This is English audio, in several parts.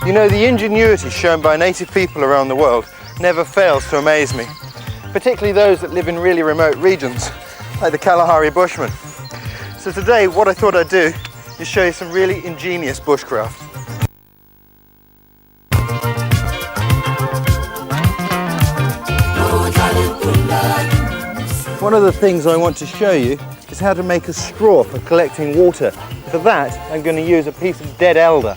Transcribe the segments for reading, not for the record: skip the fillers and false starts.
You know, the ingenuity shown by native people around the world never fails to amaze me, particularly those that live in really remote regions, like the Kalahari Bushmen. So today, what I thought I'd do is show you some really ingenious bushcraft. One of the things I want to show you is how to make a straw for collecting water. For that, I'm going to use a piece of dead elder.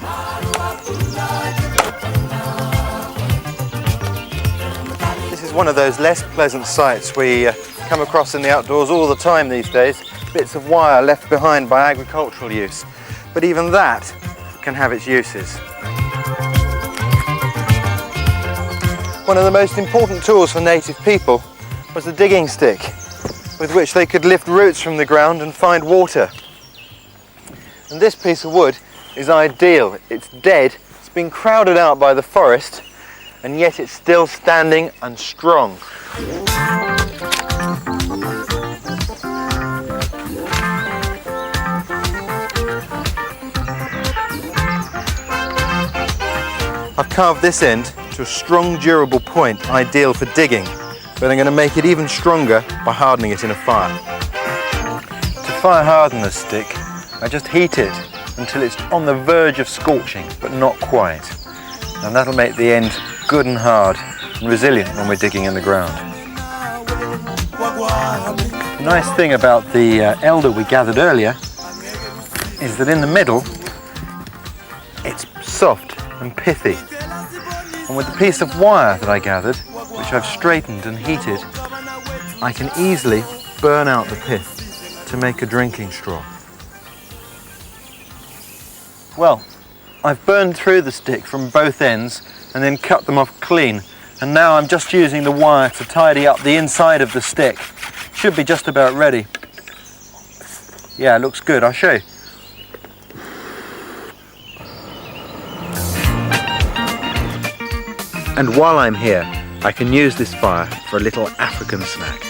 This is one of those less pleasant sights we come across in the outdoors all the time these days. Bits of wire left behind by agricultural use. But even that can have its uses. One of the most important tools for native people was the digging stick, with which they could lift roots from the ground and find water. And this piece of wood is ideal. It's dead, it's been crowded out by the forest, and yet it's still standing and strong. I've carved this end to a strong, durable point, ideal for digging, but I'm going to make it even stronger by hardening it in a fire. To fire harden this stick, I just heat it until it's on the verge of scorching, but not quite. And that'll make the end good and hard and resilient when we're digging in the ground. The nice thing about the elder we gathered earlier is that in the middle, it's soft and pithy. And with the piece of wire that I gathered, which I've straightened and heated, I can easily burn out the pith to make a drinking straw. Well, I've burned through the stick from both ends and then cut them off clean, and now I'm just using the wire to tidy up the inside of the stick. Should be just about ready. Yeah, it looks good. I'll show you. And while I'm here, I can use this fire for a little African snack.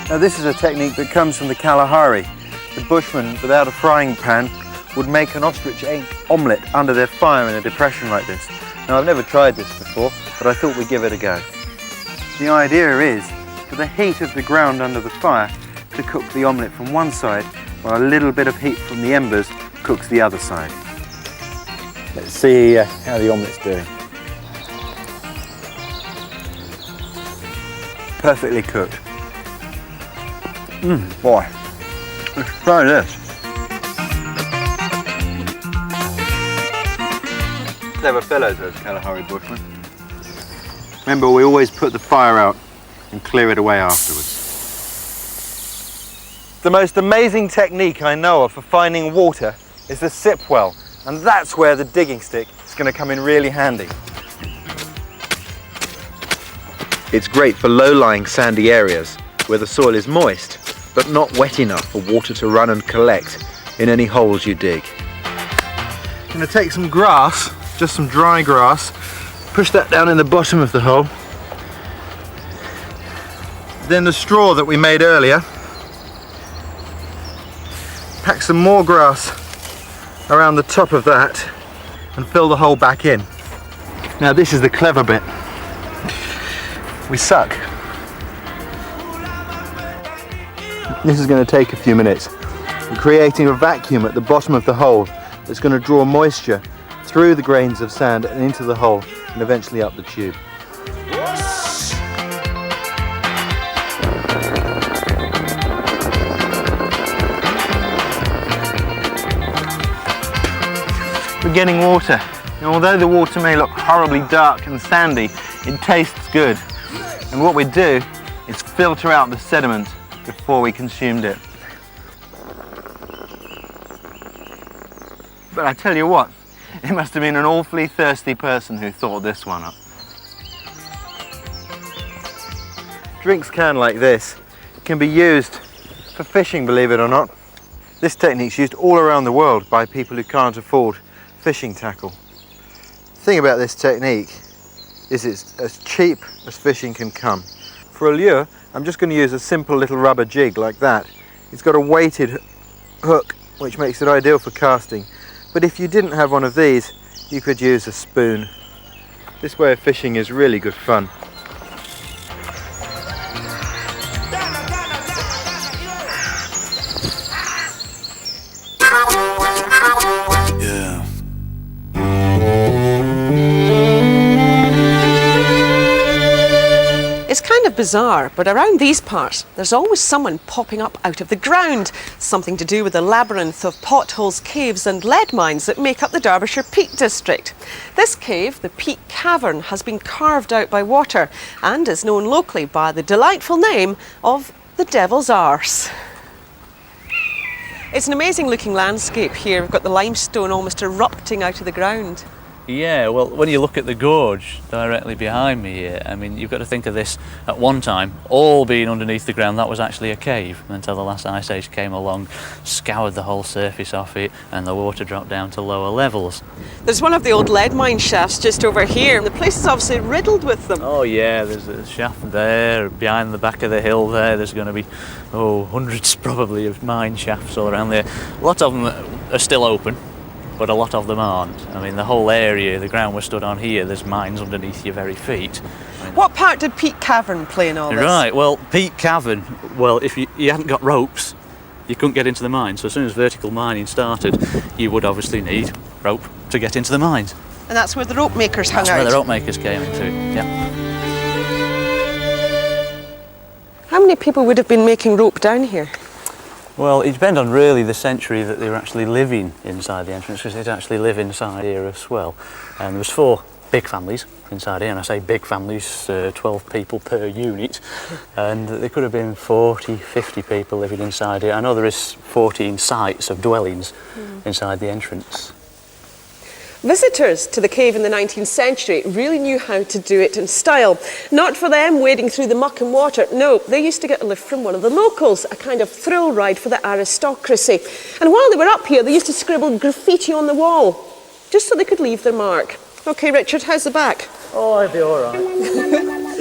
Now this is a technique that comes from the Kalahari. The Bushmen, without a frying pan, would make an ostrich egg omelette under their fire in a depression like this. Now I've never tried this before, but I thought we'd give it a go. The idea is for the heat of the ground under the fire to cook the omelette from one side, while a little bit of heat from the embers cooks the other side. Let's see how the omelette's doing. Perfectly cooked. Boy, let's try this. Clever fellows, those Kalahari Bushmen. Remember, we always put the fire out and clear it away afterwards. The most amazing technique I know of for finding water is the sip well, and that's where the digging stick is going to come in really handy. It's great for low-lying sandy areas where the soil is moist but not wet enough for water to run and collect in any holes you dig. I'm going to take some grass, just some dry grass, push that down in the bottom of the hole. Then the straw that we made earlier, pack some more grass around the top of that and fill the hole back in. Now this is the clever bit. We suck. This is going to take a few minutes. We're creating a vacuum at the bottom of the hole that's going to draw moisture through the grains of sand and into the hole and eventually up the tube. We're getting water. And although the water may look horribly dark and sandy, it tastes good. And what we do is filter out the sediment before we consumed it. But I tell you what, it must have been an awfully thirsty person who thought this one up. Drinks can like this can be used for fishing, believe it or not. This technique's used all around the world by people who can't afford fishing tackle. The thing about this technique is it's as cheap as fishing can come. For a lure, I'm just going to use a simple little rubber jig like that. It's got a weighted hook which makes it ideal for casting. But if you didn't have one of these, you could use a spoon. This way of fishing is really good fun. It's kind of bizarre, but around these parts, there's always someone popping up out of the ground. Something to do with the labyrinth of potholes, caves and lead mines that make up the Derbyshire Peak District. This cave, the Peak Cavern, has been carved out by water and is known locally by the delightful name of the Devil's Arse. It's an amazing looking landscape here. We've got the limestone almost erupting out of the ground. Yeah, well, when you look at the gorge directly behind me here, I mean, you've got to think of this at one time, all being underneath the ground. That was actually a cave until the last ice age came along, scoured the whole surface off it, and the water dropped down to lower levels. There's one of the old lead mine shafts just over here, and the place is obviously riddled with them. Oh yeah, there's a shaft there, behind the back of the hill there, there's going to be, hundreds probably of mine shafts all around there. A lot of them are still open, but a lot of them aren't. I mean, the whole area, the ground we're stood on here, there's mines underneath your very feet. What part did Peak Cavern play in all this? Right, well, Peak Cavern, well, if you hadn't got ropes, you couldn't get into the mines. So as soon as vertical mining started, you would obviously need rope to get into the mines. And that's where the rope makers hung out? That's where the rope makers came into, yeah. How many people would have been making rope down here? Well, it depends on really the century that they were actually living inside the entrance, because they'd actually live inside here as well. And there was 4 big families inside here, and I say big families, 12 people per unit, and there could have been 40, 50 people living inside here. I know there is 14 sites of dwellings inside the entrance. Visitors to the cave in the 19th century really knew how to do it in style. Not for them wading through the muck and water. No, they used to get a lift from one of the locals, a kind of thrill ride for the aristocracy. And while they were up here, they used to scribble graffiti on the wall, just so they could leave their mark. OK, Richard, how's the back? Oh, I'll be all right.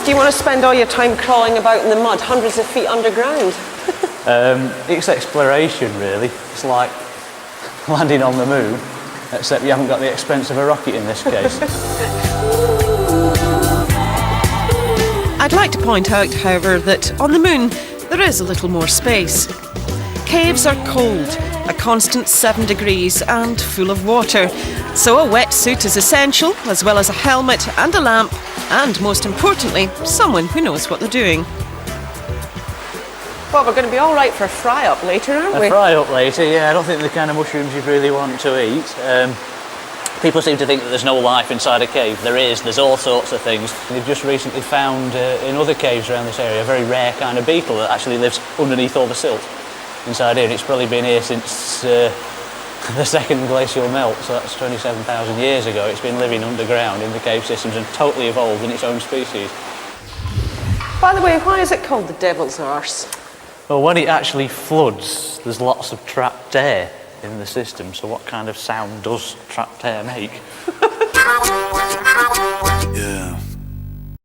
Do you want to spend all your time crawling about in the mud, hundreds of feet underground? It's exploration, really. It's like landing on the moon, except you haven't got the expense of a rocket in this case. I'd like to point out, however, that on the moon there is a little more space. Caves are cold, a constant 7 degrees and full of water. So a wetsuit is essential, as well as a helmet and a lamp, and most importantly, someone who knows what they're doing. Well, we're going to be all right for a fry-up later, aren't we? A fry-up later, yeah. I don't think they're the kind of mushrooms you'd really want to eat. People seem to think that there's no life inside a cave. There is. There's all sorts of things. They've just recently found in other caves around this area a very rare kind of beetle that actually lives underneath all the silt inside here. It's probably been here since the second glacial melt, so that's 27,000 years ago. It's been living underground in the cave systems and totally evolved in its own species. By the way, why is it called the Devil's Arse? Well, when it actually floods, there's lots of trapped air in the system, so what kind of sound does trapped air make? Yeah.